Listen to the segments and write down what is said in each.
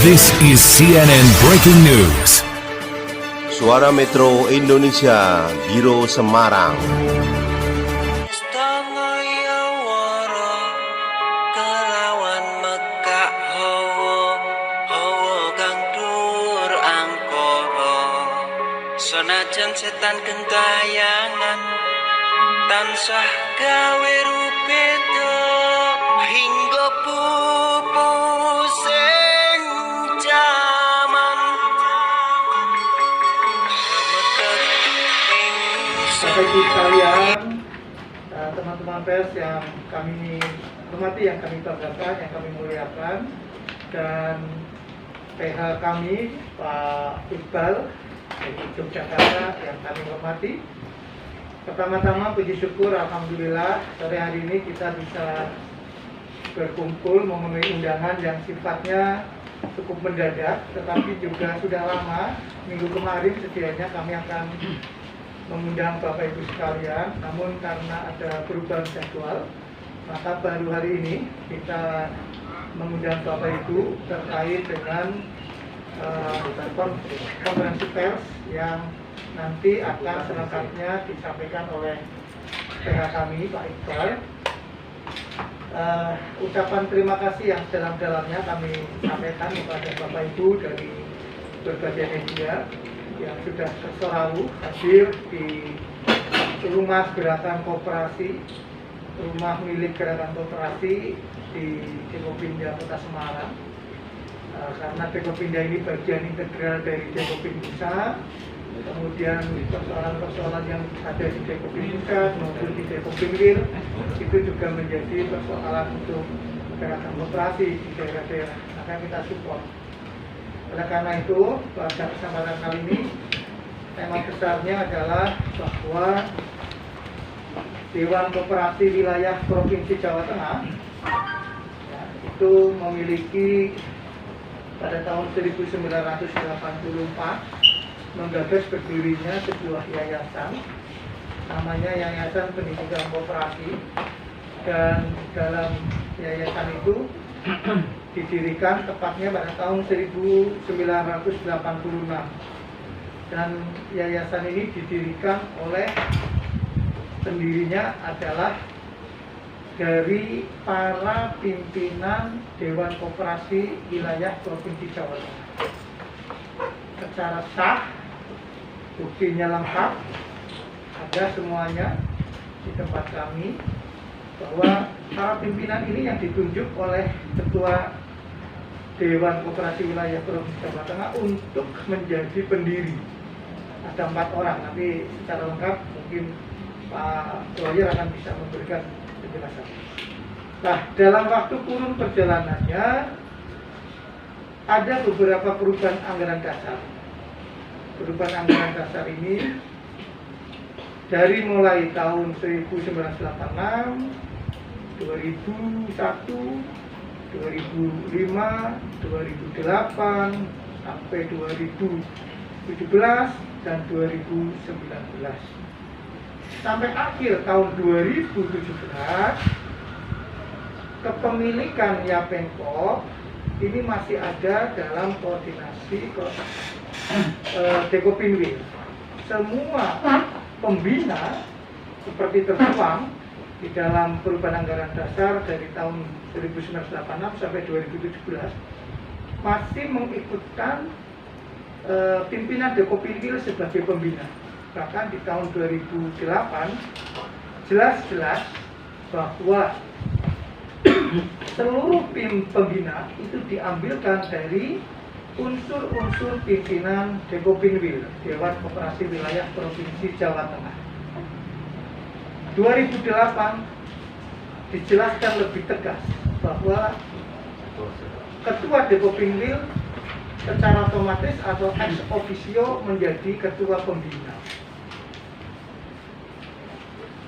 This is CNN Breaking News. Suara Metro Indonesia, Biro Semarang. Senajan setan gentayangan tansah gawe rupedo hingga pupu sing jaman Bapak Ibu sekalian, teman-teman pers yang kami hormati, yang kami banggakan, yang kami muliakan, dan PH kami Pak Iqbal dari Yogyakarta yang kami hormati. Pertama-tama puji syukur, alhamdulillah sore hari ini kita bisa berkumpul memenuhi undangan yang sifatnya cukup mendadak, tetapi juga sudah lama. Minggu kemarin sedianya kami akan mengundang Bapak Ibu sekalian, namun karena ada perubahan jadwal, maka baru hari ini kita mengundang Bapak Ibu terkait dengan konferensi pers yang nanti akan selengkapnya disampaikan oleh PH kami Pak Iqbal. Ucapan terima kasih yang sedalam-dalamnya kami sampaikan kepada Bapak Ibu dari berbagai media yang sudah selalu hadir di rumah gerakan koperasi, rumah milik gerakan koperasi di Dekopinda Kota Semarang. Karena Dekopinda ini bagian integral dari Dekopin Pusat, kemudian persoalan-persoalan yang ada di Dekopin Pusat maupun di Dekopin Wil itu juga menjadi persoalan untuk gerakan koperasi di daerah-daerah, maka kita support. Oleh karena itu, pada kesempatan kali ini tema besarnya adalah bahwa Dewan Koperasi Wilayah Provinsi Jawa Tengah itu memiliki pada tahun 1984 menggagas berdirinya sebuah yayasan, namanya Yayasan Pendidikan Koperasi, dan dalam yayasan itu didirikan tepatnya pada tahun 1986, dan yayasan ini didirikan oleh pendirinya adalah dari para pimpinan Dewan Koperasi Wilayah Provinsi Jawa Tengah. Secara sah, buktinya lengkap, ada semuanya di tempat kami, bahwa para pimpinan ini yang ditunjuk oleh Ketua Dewan Koperasi Wilayah Provinsi Jawa Tengah untuk menjadi pendiri. Ada 4 orang, nanti secara lengkap mungkin Pak Lawyer akan bisa memberikan penjelasan. Nah, dalam waktu kurun perjalanannya ada beberapa perubahan anggaran dasar. Perubahan anggaran dasar ini dari mulai tahun 1986, 2001, 2005, 2008, sampai 2017 dan 2019. Sampai akhir tahun 2017, kepemilikan Yapenkop ini masih ada dalam koordinasi Dekopin Wil. Semua pembina seperti tertuang di dalam perubahan anggaran dasar dari tahun 1986 sampai 2017 masih mengikutkan pimpinan Dekopin Wil sebagai pembina. Bahkan di tahun 2008 jelas-jelas bahwa seluruh pembina itu diambilkan dari unsur-unsur pimpinan Dekopin Wil, Dewan Koperasi Wilayah Provinsi Jawa Tengah. 2008 dijelaskan lebih tegas bahwa Ketua Dekopin Wil secara otomatis atau ex officio menjadi Ketua Pembina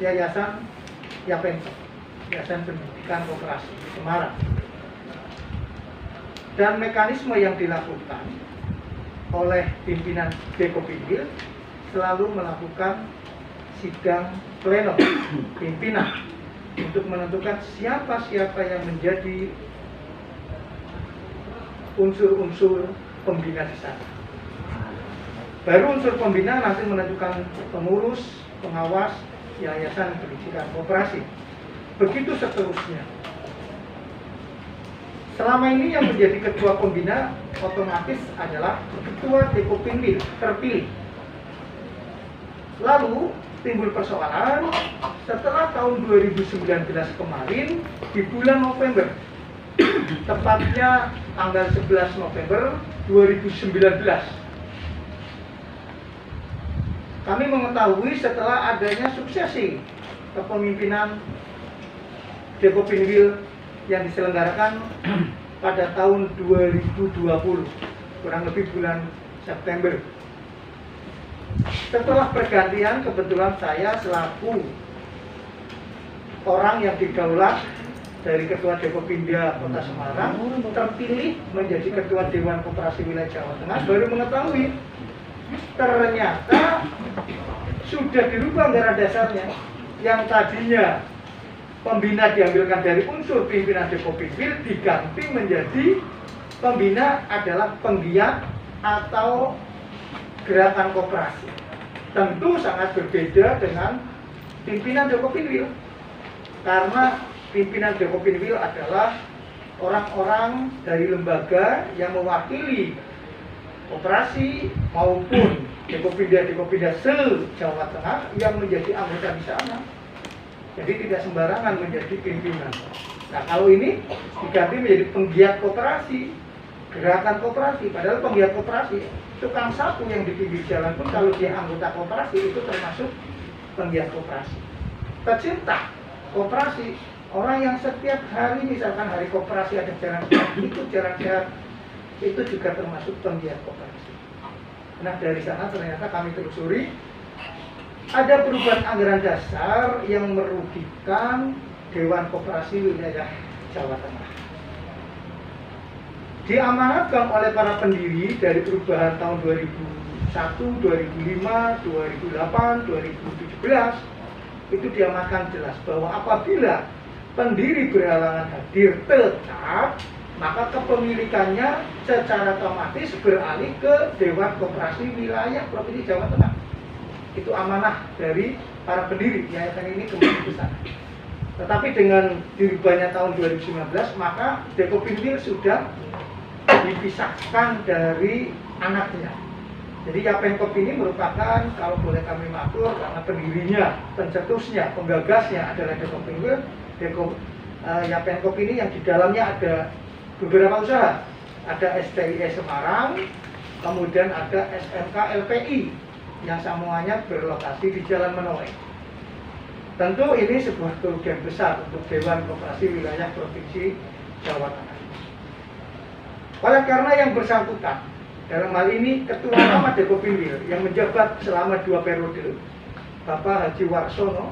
Yayasan Yapenkop, Yayasan Pendidikan Koperasi Semarang. Dan mekanisme yang dilakukan oleh pimpinan Dekopin Wil selalu melakukan sidang pleno pimpinan untuk menentukan siapa yang menjadi unsur-unsur pembina di sana. Baru unsur pembina nanti menentukan pengurus, pengawas, yayasan pendidikan koperasi. Begitu seterusnya. Selama ini yang menjadi ketua pembina otomatis adalah ketua Dekopinwil terpilih. Lalu timbul persoalan setelah tahun 2019 kemarin di bulan November, tepatnya tanggal 11 November 2019, kami mengetahui setelah adanya suksesi kepemimpinan Dekopinwil yang diselenggarakan pada tahun 2020, kurang lebih bulan September. Setelah pergantian, kebetulan saya selaku orang yang didaulat dari Ketua Dekopinda Kota Semarang terpilih menjadi Ketua Dewan Koperasi Wilayah Jawa Tengah, baru mengetahui ternyata sudah dirubah anggaran dasarnya. Yang tadinya pembina diambilkan dari unsur pimpinan Dekopinwil diganti menjadi pembina adalah penggiat atau gerakan koperasi. Tentu sangat berbeda dengan pimpinan Dekopinwil, karena pimpinan Dekopinwil adalah orang-orang dari lembaga yang mewakili koperasi maupun Dekopinda se-Jawa Tengah yang menjadi anggota di sana. Jadi tidak sembarangan menjadi pimpinan. Nah, kalau ini diganti menjadi penggiat koperasi, gerakan koperasi. Padahal penggiat koperasi, tukang sapu yang di pinggir jalan pun kalau dia anggota koperasi itu termasuk penggiat koperasi. Pecinta koperasi, orang yang setiap hari misalkan hari koperasi ada jalan sehat, ikut jalan sehat, itu juga termasuk penggiat koperasi. Nah, dari sana ternyata kami telusuri ada perubahan anggaran dasar yang merugikan Dewan Koperasi Wilayah Jawa Tengah. Diamanatkan oleh para pendiri dari perubahan tahun 2001, 2005, 2008, 2017, itu diamanatkan jelas bahwa apabila pendiri berhalangan hadir tetap, maka kepemilikannya secara otomatis beralih ke Dewan Koperasi Wilayah Provinsi Jawa Tengah. Itu amanah dari para pendiri yayasan ini kemudian ke sana. Tetapi dengan dirubahnya tahun 2019, maka Dekopinwil sudah dipisahkan dari anaknya. Jadi Yapenkop ini merupakan, kalau boleh kami maklum, karena pendirinya, pencetusnya, penggagasnya adalah Dekopinwil. Yapenkop ini yang di dalamnya ada beberapa usaha. Ada SDIE Semarang, kemudian ada SMK LPI yang semuanya berlokasi di Jalan Menoe. Tentu ini sebuah kerugian besar untuk Dewan Koperasi Wilayah Provinsi Jawa Tengah. Oleh karena yang bersangkutan, dalam hal ini Ketua Utama Dekopinwil yang menjabat selama 2 periode, Bapak Haji Warsono,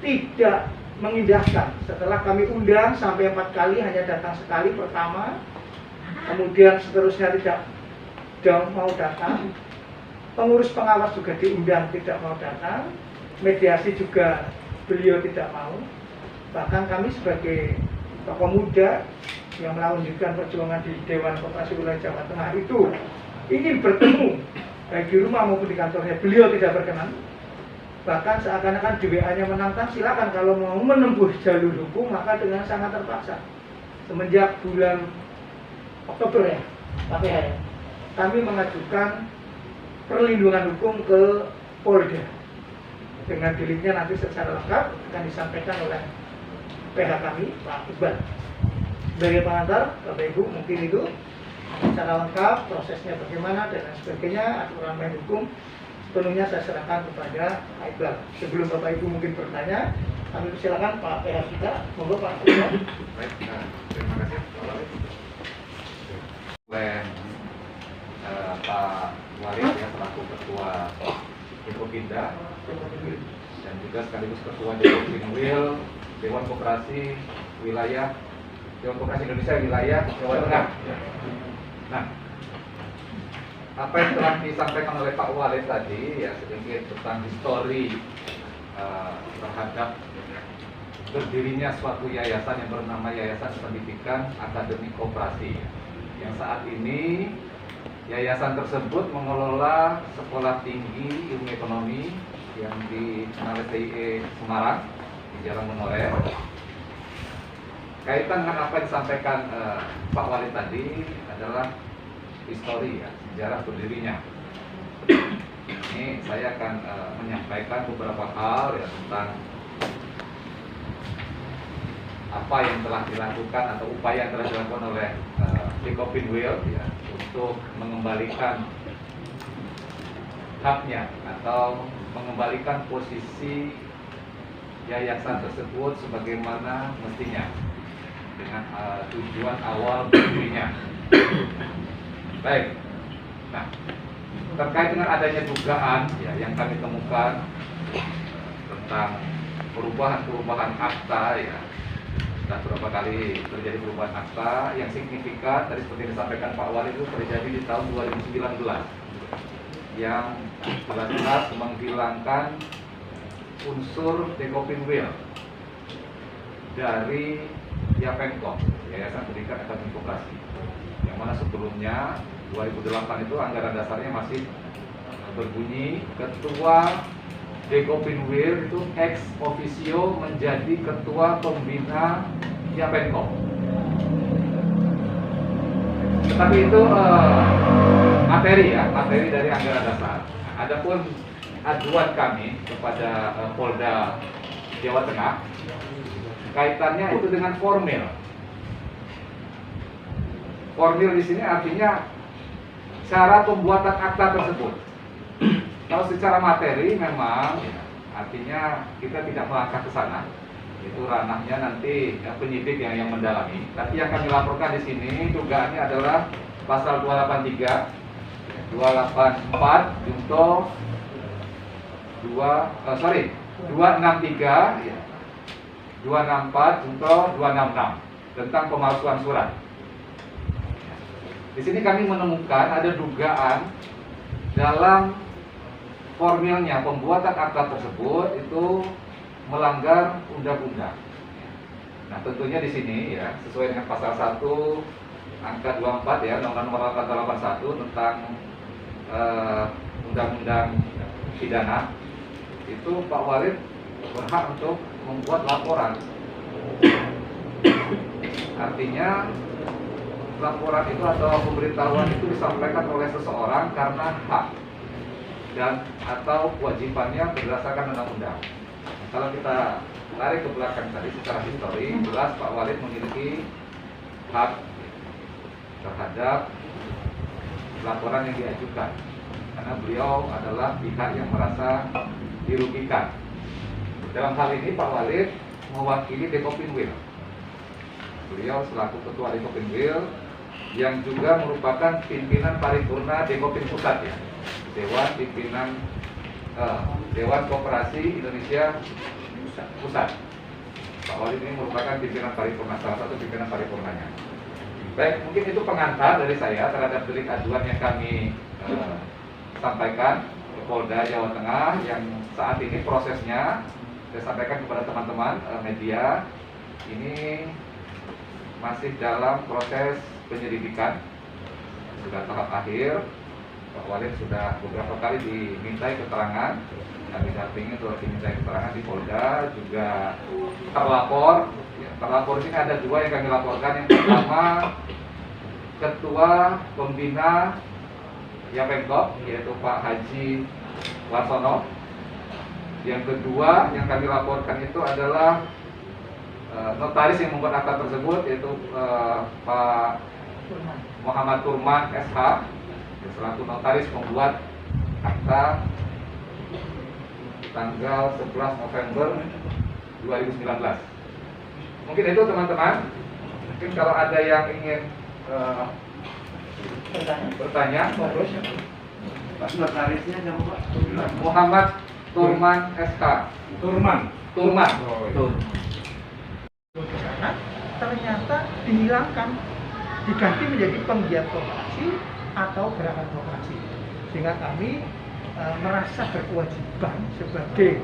tidak mengindahkan. Setelah kami undang sampai 4 kali, hanya datang sekali pertama, kemudian seterusnya tidak mau datang. Pengurus pengawas juga diundang tidak mau datang, mediasi juga beliau tidak mau. Bahkan kami sebagai tokoh muda yang melanjutkan perjuangan di Dewan Koperasi Wilayah Jawa Tengah itu ingin bertemu baik di rumah maupun di kantornya, beliau tidak berkenan. Bahkan seakan-akan di WA-nya menantang, silakan kalau mau menempuh jalur hukum maka dengan sangat terpaksa. Semenjak bulan Oktober ya, kami mengajukan perlindungan hukum ke Polda. Dengan deliknya nanti secara lengkap akan disampaikan oleh PH kami, Pak Iqbal. Sebagai pengantar, Bapak Ibu mungkin itu secara lengkap prosesnya bagaimana dan lain sebagainya, aturan main hukum sepenuhnya saya serahkan kepada Pak Iqbal. Sebelum Bapak Ibu mungkin bertanya, kami persilakan Pak PH kita. Monggo Pak Iqbal. Baik, terima kasih oleh Pak Warid yang selaku Ketua Dekopinda dan juga sekaligus Ketua Dekopinwil Dewan Koperasi Wilayah Dewan Koperasi Indonesia Wilayah Jawa Tengah. Nah, apa yang telah disampaikan oleh Pak Warid tadi ya sedikit tentang histori terhadap berdirinya suatu yayasan yang bernama Yayasan Pendidikan Akademik Koperasi. Yang saat ini yayasan tersebut mengelola sekolah tinggi ilmu ekonomi yang dikenal STIE Semarang di Jalan Monorer. Kaitan dengan apa yang disampaikan Pak Wali tadi adalah histori ya, sejarah berdirinya. Ini saya akan menyampaikan beberapa hal ya tentang apa yang telah dilakukan atau upaya yang telah dilakukan oleh Dekopinwil ya, untuk mengembalikan haknya atau mengembalikan posisi yayasan tersebut sebagaimana mestinya dengan tujuan awal berdirinya. Baik. Nah, terkait dengan adanya dugaan ya yang kami temukan tentang perubahan akta ya, dan beberapa kali terjadi perubahan akta yang signifikan tadi seperti disampaikan Pak Wali itu terjadi di tahun 2019 yang jelas-jelas menghilangkan unsur Dekopinwil dari Yapenkom, Yayasan Pendidikan Akademik Koperasi, yang mana sebelumnya 2008 itu anggaran dasarnya masih berbunyi ketua Dekopinwil itu ex officio menjadi ketua pembina Yapenkom. Tetapi itu materi dari anggaran dasar. Adapun aduan kami kepada Polda Jawa Tengah kaitannya itu dengan formil. Formil di sini artinya cara pembuatan akta tersebut. Kalau secara materi memang ya, artinya kita tidak melangkah ke sana. Itu ranahnya nanti ya, penyidik yang mendalami. Tapi yang kami laporkan di sini dugaannya adalah pasal 283, 284 junto 263 ya. 264 junto 266 tentang pemalsuan surat. Di sini kami menemukan ada dugaan dalam formilnya pembuatan akta tersebut itu melanggar undang-undang. Nah, tentunya di sini ya sesuai dengan pasal 1 angka 24 ya Undang-Undang Nomor 81 tentang undang-undang pidana itu Pak Walid berhak untuk membuat laporan. Artinya laporan itu atau pemberitahuan itu disampaikan oleh seseorang karena hak dan atau kewajibannya berdasarkan undang-undang. Kalau kita tarik ke belakang tadi secara histori, jelas Pak Walid memiliki hak terhadap laporan yang diajukan karena beliau adalah pihak yang merasa dirugikan. Dalam hal ini Pak Walid mewakili Dekopinwil. Beliau selaku ketua Dekopinwil yang juga merupakan pimpinan paripurna Dekopin Pusat ya, Dewan Koperasi Indonesia Pusat. Pak Walid ini merupakan pimpinan paripurna, salah satu pimpinan paripurnanya. Baik, mungkin itu pengantar dari saya terhadap delik aduan yang kami sampaikan ke Polda Jawa Tengah yang saat ini prosesnya saya sampaikan kepada teman-teman media ini masih dalam proses penyelidikan, sudah tahap akhir. Pak Walid sudah beberapa kali dimintai keterangan, kami dampingi untuk dimintai keterangan di Polda, juga terlapor. Terlapor ini ada dua yang kami laporkan. Yang pertama Ketua Pembina Yapenkom yaitu Pak Haji Warsono. Yang kedua yang kami laporkan itu adalah notaris yang membuat akta tersebut yaitu Pak Muhammad Turman SH selaku notaris membuat akta tanggal 11 November 2019. Mungkin itu teman-teman. Mungkin kalau ada yang ingin bertanya, Pak notarisnya siapa Pak? Muhammad Turman SH. Turman. Ke sana, ternyata dihilangkan, diganti menjadi penggiat koperasi atau gerakan koperasi, sehingga kami merasa berkewajiban sebagai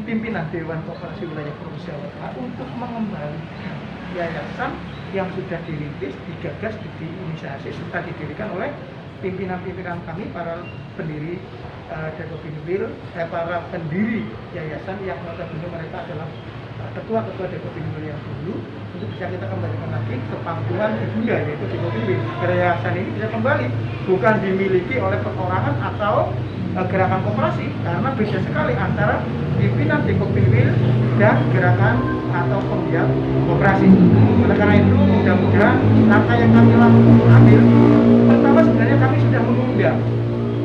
pimpinan Dewan Koperasi Wilayah Provinsi Jawa Tengah untuk mengembalikan yayasan yang sudah dirintis, digagas, diinisiasi serta didirikan oleh pimpinan-pimpinan kami, para pendiri Dekopinwil, para pendiri yayasan yang notabene mereka adalah ketua-ketua Dekopinwil yang dulu, untuk bisa kita kembalikan lagi ke pangkuan ibunda, yaitu Dekopinwil. Yayasan ini bisa kembali, bukan dimiliki oleh perorangan atau gerakan koperasi, karena beda sekali antara pimpinan Dekopinwil dan gerakan atau penggiat koperasi. Oleh karena itu, mudah-mudahan langkah yang kami ambil, pertama sebenarnya kami sudah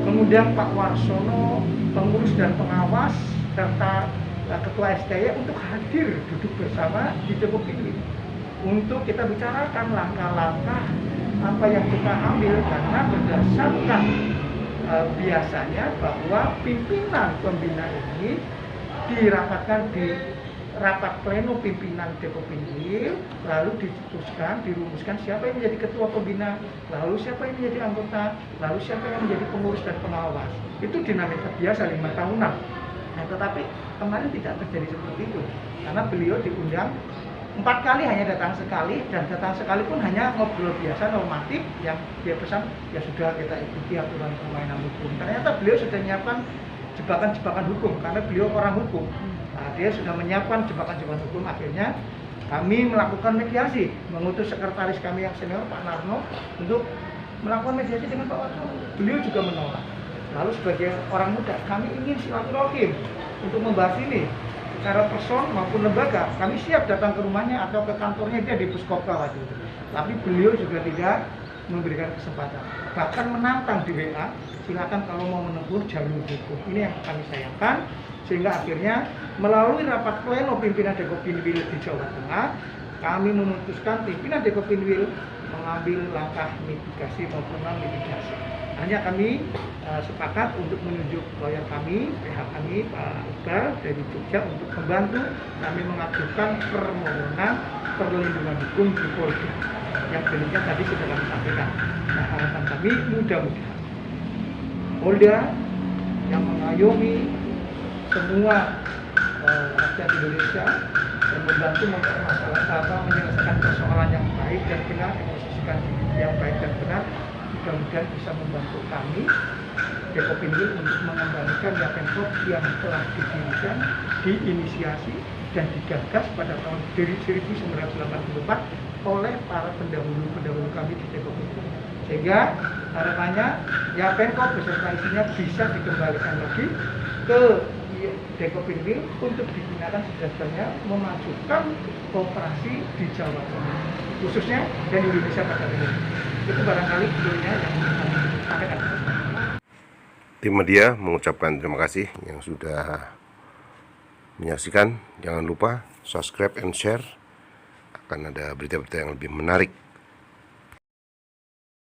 mengundang Pak Warsono, pengurus dan pengawas, serta ketua SDY untuk hadir duduk bersama di Dekopinwil untuk kita bicarakan langkah-langkah apa yang kita ambil, karena berdasarkan biasanya bahwa pimpinan pembina ini dirapatkan di rapat pleno pimpinan Dekopinwil, lalu dirumuskan siapa yang menjadi ketua pembina, lalu siapa yang menjadi anggota, lalu siapa yang menjadi pengurus dan pengawas. Itu dinamika biasa 5 tahunan. Nah, tetapi kemarin tidak terjadi seperti itu, karena beliau diundang 4 kali, hanya datang sekali, dan datang sekali pun hanya ngobrol biasa normatif yang dia pesan ya sudah kita ikuti aturan permainan hukum. Ternyata beliau sudah menyiapkan jebakan-jebakan hukum, karena beliau orang hukum. Nah, dia sudah menyiapkan jebakan-jebakan hukum. Akhirnya kami melakukan mediasi, mengutus sekretaris kami yang senior Pak Narno untuk melakukan mediasi dengan Pak Warsono. Beliau juga menolak. Lalu sebagai orang muda, kami ingin silaturahim untuk membahas ini secara person maupun lembaga. Kami siap datang ke rumahnya atau ke kantornya, dia di Puskopka waktu itu. Tapi beliau juga tidak memberikan kesempatan, bahkan menantang di WA, silakan kalau mau menempuh jalur hukum. Ini yang kami sayangkan, sehingga akhirnya melalui rapat pleno pimpinan Dekopinwil di Jawa Tengah, kami memutuskan pimpinan Dekopinwil mengambil langkah mitigasi maupun non-mitigasi. Hanya kami sepakat untuk menunjuk lawyer kami, pihak kami, Pak Iqbal dari Jogja, untuk membantu kami mengajukan permohonan perlindungan hukum di Polda. Yang demikian tadi sudah kami sampaikan. Nah, harapan kami mudah-mudahan Polda yang mengayomi semua rakyat Indonesia dan membantu menyelesaikan persoalan yang baik dan benar, memposisikan yang baik dan benar, mudah-mudahan bisa membantu kami Dekopinwil untuk mengembalikan Yapenpop yang telah didirikan, diinisiasi dan digagas pada tahun 1984 oleh para pendahulu kami di Dekopinwil. Sehingga harapannya Yapenpop beserta isinya bisa dikembalikan lagi ke Dekopinwil untuk digunakan sejajarnya memajukan koperasi di Jawa Tengah, khususnya dan Indonesia pada umumnya. Itu barangkali yang kami sampaikan. Tim media mengucapkan terima kasih yang sudah menyaksikan. Jangan lupa subscribe and share, akan ada berita-berita yang lebih menarik